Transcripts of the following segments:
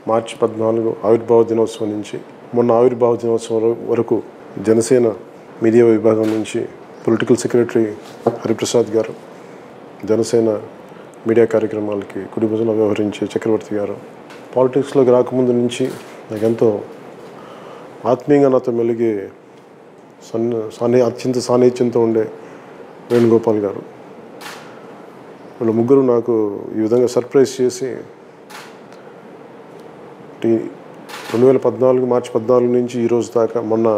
మార్చి 14 ఆవిర్భావ దినోత్సవం నుంచి మొన్న ఆవిర్భావ దినోత్సవం వరకు జనసేన మీడియా విభాగం నుంచి పొలిటికల్ సెక్రటరీ హరిప్రసాద్ గారు, జనసేన మీడియా కార్యక్రమాలకి కుడి భుజంలో వ్యవహరించే చక్రవర్తి గారు, పాలిటిక్స్లోకి రాకముందు నుంచి నాకు ఎంతో ఆత్మీయంగా నాతో మెలిగే అత్యంత సాన్నిధ్యంతో ఉండే వేణుగోపాల్ గారు, వీళ్ళు ముగ్గురు నాకు ఈ విధంగా సర్ప్రైజ్ చేసి 2014 మార్చి 14 నుంచి ఈరోజు దాకా మొన్న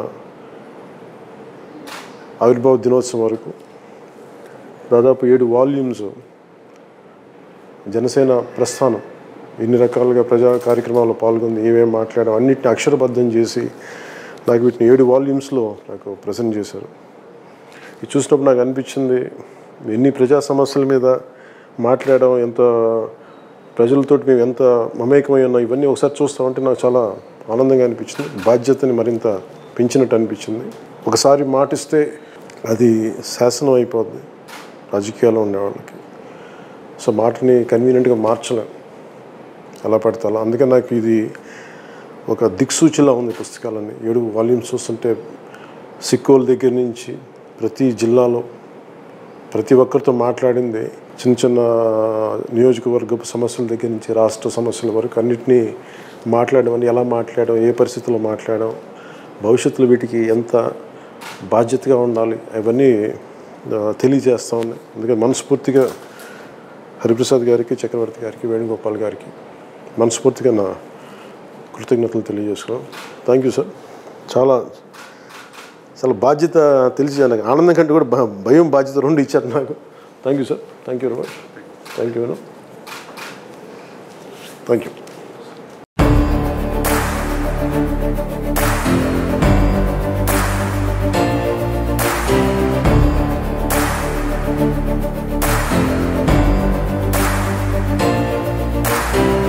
ఆవిర్భావ దినోత్సవం వరకు దాదాపు 7 వాల్యూమ్స్ జనసేన ప్రస్థానం, ఎన్ని రకాలుగా ప్రజా కార్యక్రమాల్లో పాల్గొంది, ఏమేమి మాట్లాడడం అన్నింటిని అక్షరబద్ధం చేసి నాకు వీటిని 7 వాల్యూమ్స్లో నాకు ప్రజెంట్ చేశారు. ఇది చూసినప్పుడు నాకు అనిపించింది, ఎన్ని ప్రజా సమస్యల మీద మాట్లాడడం, ఎంత ప్రజలతో మేము ఎంత మమేకమై ఉన్నాం, ఇవన్నీ ఒకసారి చూస్తామంటే నాకు చాలా ఆనందంగా అనిపించింది. బాధ్యతని మరింత పెంచినట్టు అనిపించింది. ఒకసారి మాటిస్తే అది శాసనం అయిపోద్ది రాజకీయాల్లో ఉండేవాళ్ళకి. సో మాటని కన్వీనియంట్గా మార్చలేం ఎలా పడితే అలా. అందుకని నాకు ఇది ఒక దిక్సూచిలా ఉంది. పుస్తకాలన్నీ 7 వాల్యూమ్స్ చూస్తుంటే సిక్కోల దగ్గర నుంచి ప్రతి జిల్లాలో ప్రతి ఒక్కరితో మాట్లాడింది, చిన్న చిన్న నియోజకవర్గపు సమస్యల దగ్గర నుంచి రాష్ట్ర సమస్యల వరకు అన్నిటినీ మాట్లాడడం, ఎలా మాట్లాడడం, ఏ పరిస్థితుల్లో మాట్లాడడం, భవిష్యత్తులో వీటికి ఎంత బాధ్యతగా ఉండాలి, అవన్నీ తెలియజేస్తూ ఉన్నాయి. అందుకని మనస్ఫూర్తిగా హరిప్రసాద్ గారికి, చక్రవర్తి గారికి, వేణుగోపాల్ గారికి మనస్ఫూర్తిగా నా కృతజ్ఞతలు తెలియజేసుకున్నాను. Thank you sir. చాలా చాలా బాధ్యత తెలిసి, నాకు ఆనందం కంటే కూడా భయం, బాధ్యత 2 ఇచ్చారు నాకు. Thank you sir. Thank you very much. Thank you.